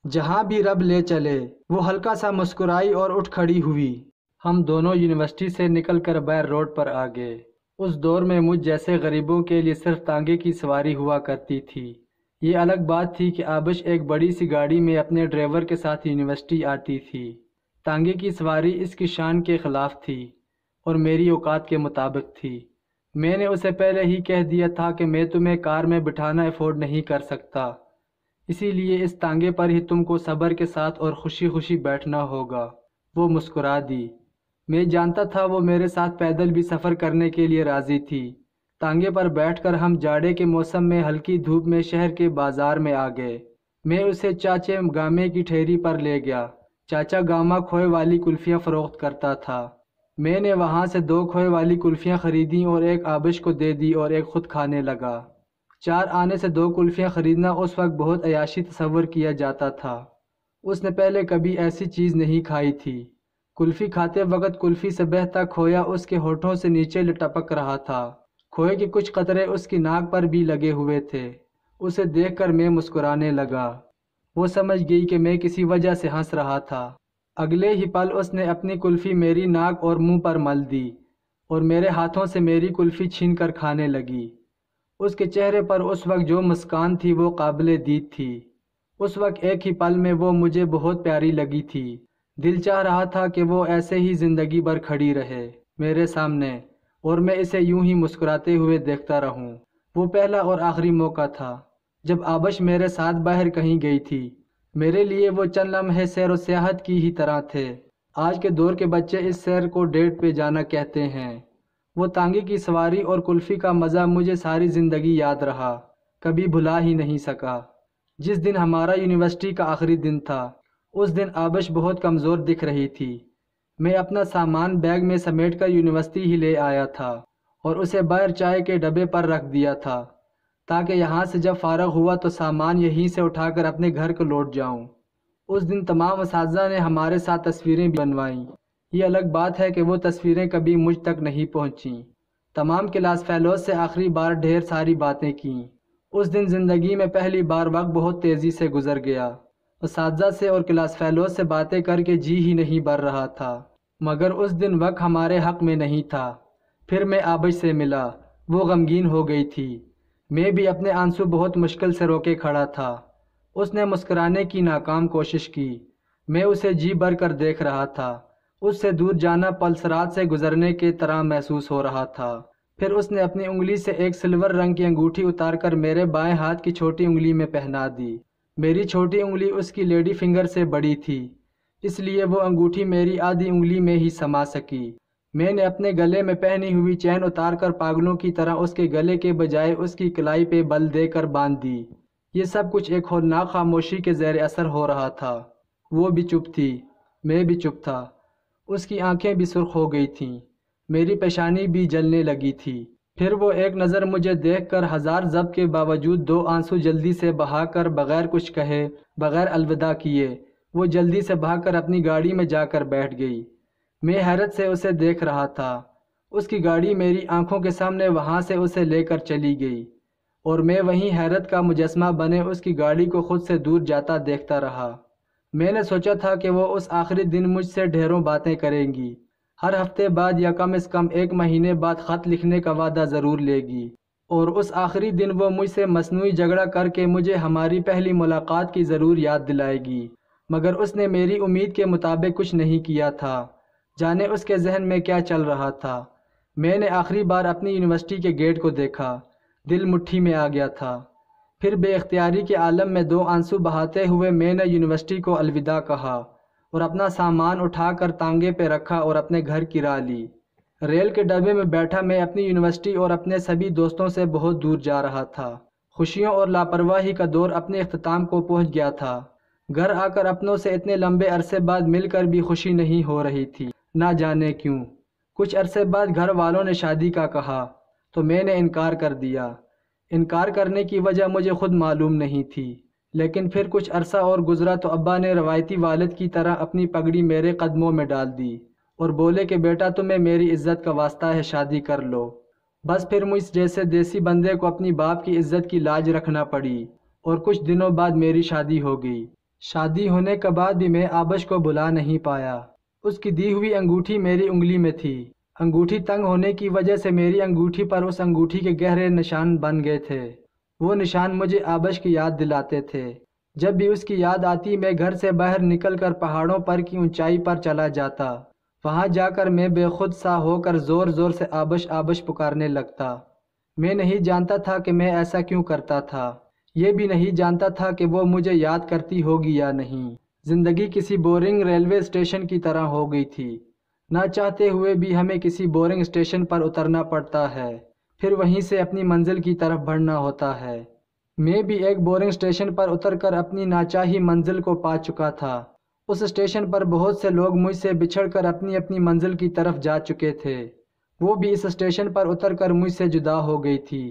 جہاں بھی رب لے چلے۔ وہ ہلکا سا مسکرائی اور اٹھ کھڑی ہوئی۔ ہم دونوں یونیورسٹی سے نکل کر بیر روڈ پر آ گئے۔ اس دور میں مجھ جیسے غریبوں کے لیے صرف تانگے کی سواری ہوا کرتی تھی۔ یہ الگ بات تھی کہ آبش ایک بڑی سی گاڑی میں اپنے ڈرائیور کے ساتھ یونیورسٹی آتی تھی۔ تانگے کی سواری اس کی شان کے خلاف تھی اور میری اوقات کے مطابق تھی۔ میں نے اسے پہلے ہی کہہ دیا تھا کہ میں تمہیں کار میں بٹھانا افورڈ نہیں کر سکتا، اسی لیے اس تانگے پر ہی تم کو صبر کے ساتھ اور خوشی خوشی بیٹھنا ہوگا۔ وہ مسکرا دی۔ میں جانتا تھا وہ میرے ساتھ پیدل بھی سفر کرنے کے لیے راضی تھی۔ تانگے پر بیٹھ کر ہم جاڑے کے موسم میں ہلکی دھوپ میں شہر کے بازار میں آ گئے۔ میں اسے چاچے گامے کی ٹھیری پر لے گیا۔ چاچا گاما کھوئے والی کلفیاں فروخت کرتا تھا۔ میں نے وہاں سے 2 کھوئے والی کلفیاں خریدیں اور ایک آبش کو دے دی اور ایک خود کھانے لگا۔ 4 آنے سے 2 کلفیاں خریدنا اس وقت بہت عیاشی تصور کیا جاتا تھا۔ اس نے پہلے کبھی ایسی چیز نہیں کھائی تھی۔ کلفی کھاتے وقت کلفی سے بہتا کھویا اس کے ہونٹوں سے نیچے لٹپک رہا تھا۔ کھوئے کے کچھ قطرے اس کی ناک پر بھی لگے ہوئے تھے۔ اسے دیکھ کر میں مسکرانے لگا۔ وہ سمجھ گئی کہ میں کسی وجہ سے ہنس رہا تھا۔ اگلے ہی پل اس نے اپنی کلفی میری ناک اور منہ پر مل دی اور میرے ہاتھوں سے میری کلفی چھین کر کھانے لگی۔ اس کے چہرے پر اس وقت جو مسکان تھی وہ قابل دید تھی۔ اس وقت ایک ہی پل میں وہ مجھے بہت پیاری لگی تھی۔ دل چاہ رہا تھا کہ وہ ایسے ہی زندگی بھر کھڑی رہے میرے سامنے اور میں اسے یوں ہی مسکراتے ہوئے دیکھتا رہوں۔ وہ پہلا اور آخری موقع تھا جب آبش میرے ساتھ باہر کہیں گئی تھی۔ میرے لیے وہ چند لمحے سیر و سیاحت کی ہی طرح تھے۔ آج کے دور کے بچے اس سیر کو ڈیٹ پہ جانا کہتے ہیں۔ وہ تانگے کی سواری اور کلفی کا مزہ مجھے ساری زندگی یاد رہا، کبھی بھلا ہی نہیں سکا۔ جس دن ہمارا یونیورسٹی کا آخری دن تھا، اس دن آبش بہت کمزور دکھ رہی تھی۔ میں اپنا سامان بیگ میں سمیٹ کر یونیورسٹی ہی لے آیا تھا اور اسے باہر چائے کے ڈبے پر رکھ دیا تھا تاکہ یہاں سے جب فارغ ہوا تو سامان یہیں سے اٹھا کر اپنے گھر کو لوٹ جاؤں۔ اس دن تمام اساتذہ نے ہمارے ساتھ تصویریں بھی بنوائیں۔ یہ الگ بات ہے کہ وہ تصویریں کبھی مجھ تک نہیں پہنچیں۔ تمام کلاس فیلوز سے آخری بار ڈھیر ساری باتیں کیں۔ اس دن زندگی میں پہلی بار وقت بہت تیزی سے گزر گیا۔ اساتذہ سے اور کلاس فیلوز سے باتیں کر کے جی ہی نہیں بھر رہا تھا، مگر اس دن وقت ہمارے حق میں نہیں تھا۔ پھر میں آبش سے ملا۔ وہ غمگین ہو گئی تھی۔ میں بھی اپنے آنسو بہت مشکل سے روکے کھڑا تھا۔ اس نے مسکرانے کی ناکام کوشش کی۔ میں اسے جی بھر کر دیکھ رہا تھا۔ اس سے دور جانا پلسرات سے گزرنے کے طرح محسوس ہو رہا تھا۔ پھر اس نے اپنی انگلی سے ایک سلور رنگ کی انگوٹھی اتار کر میرے بائیں ہاتھ کی چھوٹی انگلی میں پہنا دی۔ میری چھوٹی انگلی اس کی لیڈی فنگر سے بڑی تھی، اس لیے وہ انگوٹھی میری آدھی انگلی میں ہی سما سکی۔ میں نے اپنے گلے میں پہنی ہوئی چین اتار کر پاگلوں کی طرح اس کے گلے کے بجائے اس کی کلائی پہ بل دے کر باندھ دی۔ یہ سب کچھ ایک ہولناک خاموشی کے زیر اثر ہو رہا تھا۔ وہ بھی چپ تھی، میں بھی چپ تھا۔ اس کی آنکھیں بھی سرخ ہو گئی تھیں، میری پیشانی بھی جلنے لگی تھی۔ پھر وہ ایک نظر مجھے دیکھ کر ہزار ضبط کے باوجود 2 آنسو جلدی سے بہا کر بغیر کچھ کہے، بغیر الوداع کیے، وہ جلدی سے بھاگ کر اپنی گاڑی میں جا کر بیٹھ گئی۔ میں حیرت سے اسے دیکھ رہا تھا۔ اس کی گاڑی میری آنکھوں کے سامنے وہاں سے اسے لے کر چلی گئی اور میں وہیں حیرت کا مجسمہ بنے اس کی گاڑی کو خود سے دور جاتا دیکھتا رہا۔ میں نے سوچا تھا کہ وہ اس آخری دن مجھ سے ڈھیروں باتیں کریں گی، ہر ہفتے بعد یا کم از کم 1 مہینے بعد خط لکھنے کا وعدہ ضرور لے گی، اور اس آخری دن وہ مجھ سے مصنوعی جھگڑا کر کے مجھے ہماری پہلی ملاقات کی ضرور یاد دلائے گی۔ مگر اس نے میری امید کے مطابق کچھ نہیں کیا تھا۔ جانے اس کے ذہن میں کیا چل رہا تھا۔ میں نے آخری بار اپنی یونیورسٹی کے گیٹ کو دیکھا، دل مٹھی میں آ گیا تھا۔ پھر بے اختیاری کے عالم میں 2 آنسو بہاتے ہوئے میں نے یونیورسٹی کو الوداع کہا اور اپنا سامان اٹھا کر تانگے پہ رکھا اور اپنے گھر کی راہ لی۔ ریل کے ڈبے میں بیٹھا میں اپنی یونیورسٹی اور اپنے سبھی دوستوں سے بہت دور جا رہا تھا۔ خوشیوں اور لاپرواہی کا دور اپنے اختتام کو پہنچ گیا تھا۔ گھر آ کر اپنوں سے اتنے لمبے عرصے بعد مل کر بھی خوشی نہیں ہو رہی تھی، نہ جانے کیوں۔ کچھ عرصے بعد گھر والوں نے شادی کا کہا تو میں نے انکار کر دیا۔ انکار کرنے کی وجہ مجھے خود معلوم نہیں تھی، لیکن پھر کچھ عرصہ اور گزرا تو ابا نے روایتی والد کی طرح اپنی پگڑی میرے قدموں میں ڈال دی اور بولے کہ بیٹا تمہیں میری عزت کا واسطہ ہے، شادی کر لو۔ بس پھر مجھ جیسے دیسی بندے کو اپنی باپ کی عزت کی لاج رکھنا پڑی اور کچھ دنوں بعد میری شادی ہو گئی۔ شادی ہونے کے بعد بھی میں آبش کو بلا نہیں پایا۔ اس کی دی ہوئی انگوٹھی میری انگلی میں تھی۔ انگوٹھی تنگ ہونے کی وجہ سے میری انگوٹھی پر اس انگوٹھی کے گہرے نشان بن گئے تھے۔ وہ نشان مجھے آبش کی یاد دلاتے تھے۔ جب بھی اس کی یاد آتی میں گھر سے باہر نکل کر پہاڑوں پر کی اونچائی پر چلا جاتا۔ وہاں جا کر میں بے خود سا ہو کر زور زور سے آبش آبش پکارنے لگتا۔ میں نہیں جانتا تھا کہ میں ایسا کیوں کرتا تھا۔ یہ بھی نہیں جانتا تھا کہ وہ مجھے یاد کرتی ہوگی یا نہیں۔ زندگی کسی بورنگ ریلوے اسٹیشن کی طرح ہو گئی تھی۔ نہ چاہتے ہوئے بھی ہمیں کسی بورنگ اسٹیشن پر اترنا پڑتا ہے، پھر وہیں سے اپنی منزل کی طرف بڑھنا ہوتا ہے۔ میں بھی ایک بورنگ اسٹیشن پر اتر کر اپنی ناچاہی منزل کو پا چکا تھا۔ اس اسٹیشن پر بہت سے لوگ مجھ سے بچھڑ کر اپنی اپنی منزل کی طرف جا چکے تھے۔ وہ بھی اس اسٹیشن پر اتر کر مجھ سے جدا ہو گئی تھی۔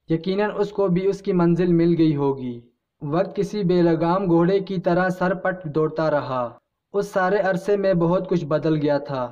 یقیناً اس کو بھی اس کی منزل مل گئی ہوگی۔ وقت کسی بے لگام گھوڑے کی طرح سر پٹ دوڑتا رہا۔ اس سارے عرصے میں بہت کچھ بدل گیا تھا۔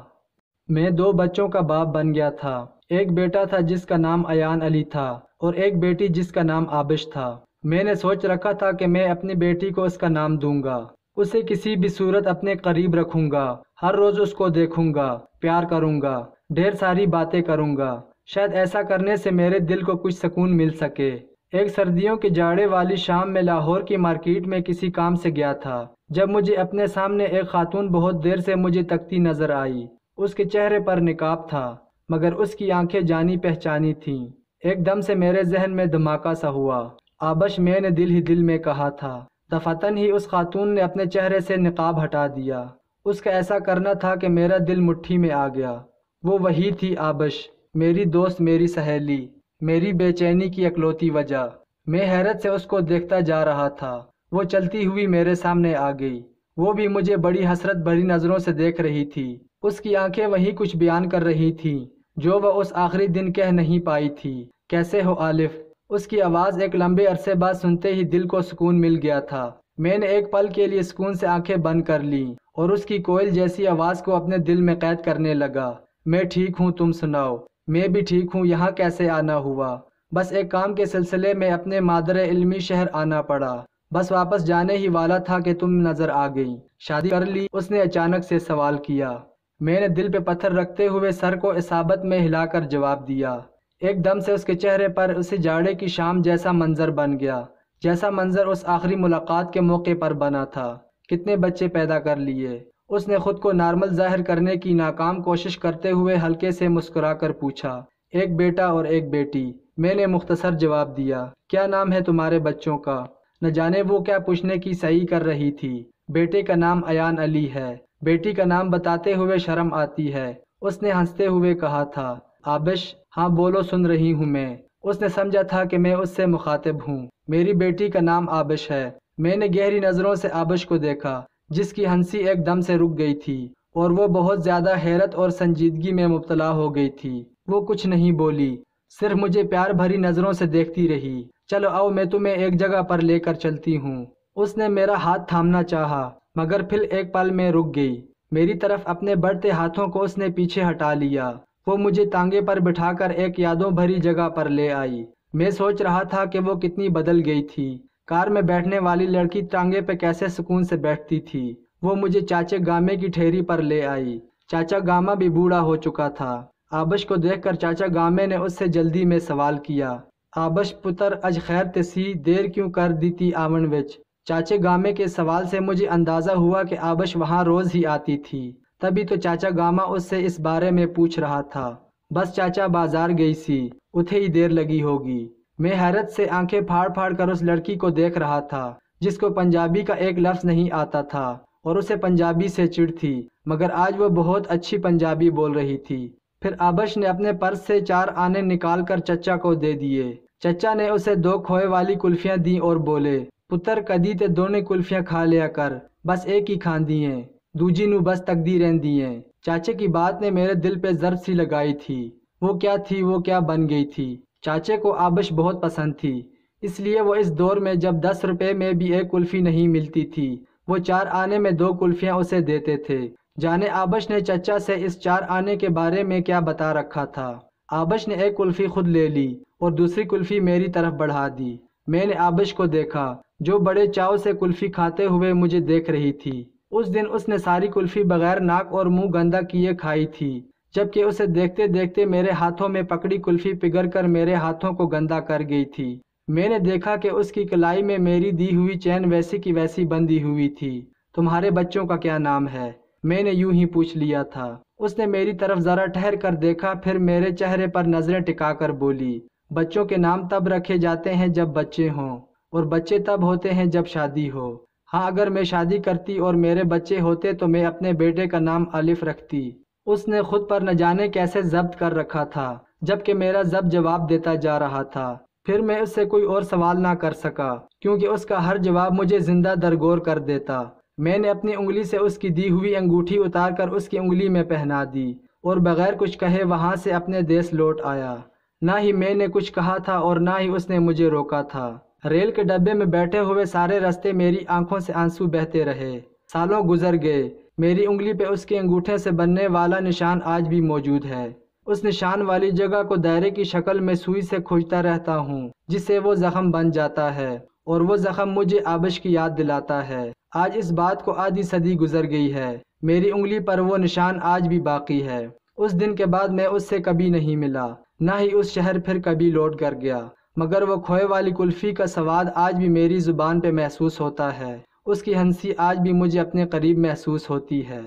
میں 2 بچوں کا باپ بن گیا تھا۔ ایک بیٹا تھا جس کا نام ایان علی تھا اور ایک بیٹی جس کا نام آبش تھا۔ میں نے سوچ رکھا تھا کہ میں اپنی بیٹی کو اس کا نام دوں گا، اسے کسی بھی صورت اپنے قریب رکھوں گا، ہر روز اس کو دیکھوں گا، پیار کروں گا، ڈھیر ساری باتیں کروں گا۔ شاید ایسا کرنے سے میرے دل کو کچھ سکون مل سکے۔ ایک سردیوں کے جاڑے والی شام میں لاہور کی مارکیٹ میں کسی کام سے گیا تھا، جب مجھے اپنے سامنے ایک خاتون بہت دیر سے مجھے تکتی نظر آئی۔ اس کے چہرے پر نقاب تھا مگر اس کی آنکھیں جانی پہچانی تھیں۔ ایک دم سے میرے ذہن میں دھماکہ سا ہوا۔ آبش، میں نے دل ہی دل میں کہا تھا۔ دفعتاً ہی اس خاتون نے اپنے چہرے سے نقاب ہٹا دیا۔ اس کا ایسا کرنا تھا کہ میرا دل مٹھی میں آ گیا۔ وہ وہی تھی آبش، میری دوست، میری سہیلی، میری بے چینی کی اکلوتی وجہ۔ میں حیرت سے اس کو دیکھتا جا رہا تھا۔ وہ چلتی ہوئی میرے سامنے آ گئی۔ وہ بھی مجھے بڑی حسرت بھری نظروں سے دیکھ رہی تھی۔ اس کی آنکھیں وہی کچھ بیان کر رہی تھیں جو وہ اس آخری دن کہہ نہیں پائی تھی۔ کیسے ہو آلف؟ اس کی آواز ایک لمبے عرصے بعد سنتے ہی دل کو سکون مل گیا تھا۔ میں نے ایک پل کے لیے سکون سے آنکھیں بند کر لیں اور اس کی کوئل جیسی آواز کو اپنے دل میں قید کرنے لگا۔ میں ٹھیک ہوں، تم سناؤ؟ میں بھی ٹھیک ہوں۔ یہاں کیسے آنا ہوا؟ بس ایک کام کے سلسلے میں اپنے مادر علمی شہر آنا پڑا۔ بس واپس جانے ہی والا تھا کہ تم نظر آ گئی۔ شادی کر لی؟ اس نے اچانک سے سوال کیا۔ میں نے دل پہ پتھر رکھتے ہوئے سر کو اصابت میں ہلا کر جواب دیا۔ ایک دم سے اس کے چہرے پر اسی جاڑے کی شام جیسا منظر بن گیا جیسا منظر اس آخری ملاقات کے موقع پر بنا تھا۔ کتنے بچے پیدا کر لیے؟ اس نے خود کو نارمل ظاہر کرنے کی ناکام کوشش کرتے ہوئے ہلکے سے مسکرا کر پوچھا۔ ایک بیٹا اور ایک بیٹی، میں نے مختصر جواب دیا۔ کیا نام ہے تمہارے بچوں کا؟ نہ جانے وہ کیا پوچھنے کی صحیح کر رہی تھی۔ بیٹے کا نام ایان علی ہے، بیٹی کا نام بتاتے ہوئے شرم آتی ہے، اس نے ہنستے ہوئے کہا تھا۔ آبش، ہاں بولو، سن رہی ہوں میں۔ اس نے سمجھا تھا کہ میں اس سے مخاطب ہوں۔ میری بیٹی کا نام آبش ہے۔ میں نے گہری نظروں سے آبش کو دیکھا جس کی ہنسی ایک دم سے رک گئی تھی اور وہ بہت زیادہ حیرت اور سنجیدگی میں مبتلا ہو گئی تھی۔ وہ کچھ نہیں بولی، صرف مجھے پیار بھری نظروں سے دیکھتی رہی۔ چلو آؤ، میں تمہیں ایک جگہ پر لے کر چلتی ہوں۔ اس نے میرا ہاتھ تھامنا چاہا مگر پھر ایک پل میں رک گئی۔ میری طرف اپنے بڑھتے ہاتھوں کو اس نے پیچھے ہٹا لیا۔ وہ مجھے ٹانگے پر بٹھا کر ایک یادوں بھری جگہ پر لے آئی۔ میں سوچ رہا تھا کہ وہ کتنی بدل گئی تھی۔ کار میں بیٹھنے والی لڑکی ٹانگے پہ کیسے سکون سے بیٹھتی تھی۔ وہ مجھے چاچے گامے کی ٹھیری پر لے آئی۔ چاچا گاما بھی بوڑھا ہو چکا تھا۔ آبش کو دیکھ کر چاچا گامے نے اس سے جلدی میں سوال کیا۔ آبش پتر، اج خیر تسی، دیر کیوں کر دی تھی آون وچ؟ چاچے گامے کے سوال سے مجھے اندازہ ہوا کہ آبش وہاں روز ہی آتی تھی، تبھی تو چاچا گاما اس سے اس بارے میں پوچھ رہا تھا۔ بس چاچا بازار گئی سی، اتھے ہی دیر لگی ہوگی۔ میں حیرت سے آنکھیں پھاڑ پھاڑ کر اس لڑکی کو دیکھ رہا تھا جس کو پنجابی کا ایک لفظ نہیں آتا تھا اور اسے پنجابی سے چڑ تھی، مگر آج وہ بہت اچھی پنجابی بول رہی تھی۔ پھر آبش نے اپنے پرس سے 4 آنے نکال کر چچا کو دے دیے۔ چچا نے اسے 2 کھوئے والی کلفیاں دیں اور بولے، پتر کدی تے دونوں کلفیاں کھا لیا کر، بس ایک ہی کھاندی ہیں، دوجی نو بس تکدی رہندی ہیں۔ چاچے کی بات نے میرے دل پہ ضرب سی لگائی تھی۔ وہ کیا تھی، وہ کیا بن گئی تھی؟ چاچے کو آبش بہت پسند تھی، اس لیے وہ اس دور میں جب 10 روپے میں بھی ایک کلفی نہیں ملتی تھی، وہ 4 آنے میں 2 کلفیاں اسے دیتے تھے۔ جانے آبش نے چچا سے اس 4 آنے کے بارے میں کیا بتا رکھا تھا۔ آبش نے ایک کلفی خود لے لی اور دوسری کلفی میری طرف بڑھا دی۔ میں نے آبش کو دیکھا جو بڑے چاو سے کلفی کھاتے ہوئے مجھے دیکھ رہی تھی۔ اس دن اس نے ساری کلفی بغیر ناک اور منہ گندا کیے کھائی تھی، جبکہ اسے دیکھتے دیکھتے میرے ہاتھوں میں پکڑی کلفی پگھل کر میرے ہاتھوں کو گندا کر گئی تھی۔ میں نے دیکھا کہ اس کی کلائی میں میری دی ہوئی چین ویسی کی ویسی بندھی ہوئی تھی۔ تمہارے بچوں کا کیا نام ہے؟ میں نے یوں ہی پوچھ لیا تھا۔ اس نے میری طرف ذرا ٹھہر کر دیکھا، پھر میرے چہرے پر نظریں ٹکا کر بولی، بچوں کے نام تب رکھے جاتے ہیں جب بچے ہوں، اور بچے تب ہوتے ہیں جب شادی ہو۔ ہاں، اگر میں شادی کرتی اور میرے بچے ہوتے تو میں اپنے بیٹے کا نام الف رکھتی۔ اس نے خود پر نہ جانے کیسے ضبط کر رکھا تھا، جبکہ میرا ضبط جواب دیتا جا رہا تھا۔ پھر میں اس سے کوئی اور سوال نہ کر سکا، کیونکہ اس کا ہر جواب مجھے زندہ درگور کر دیتا۔ میں نے اپنی انگلی سے اس کی دی ہوئی انگوٹھی اتار کر اس کی انگلی میں پہنا دی، اور بغیر کچھ کہے وہاں سے اپنے دیس لوٹ آیا۔ نہ ہی میں نے کچھ کہا تھا اور نہ ہی اس نے مجھے روکا تھا۔ ریل کے ڈبے میں بیٹھے ہوئے سارے راستے میری آنکھوں سے آنسو بہتے رہے۔ سالوں گزر گئے، میری انگلی پہ اس کے انگوٹھے سے بننے والا نشان آج بھی موجود ہے۔ اس نشان والی جگہ کو دائرے کی شکل میں سوئی سے کھوجتا رہتا ہوں، جس سے وہ زخم بن جاتا ہے، اور وہ زخم مجھے آبش کی یاد دلاتا ہے۔ آج اس بات کو آدھی صدی گزر گئی ہے، میری انگلی پر وہ نشان آج بھی باقی ہے۔ اس دن کے بعد میں اس سے کبھی نہیں ملا، نہ ہی اس شہر پھر کبھی لوٹ کر گیا، مگر وہ کھوئے والی کلفی کا سواد آج بھی میری زبان پہ محسوس ہوتا ہے۔ اس کی ہنسی آج بھی مجھے اپنے قریب محسوس ہوتی ہے۔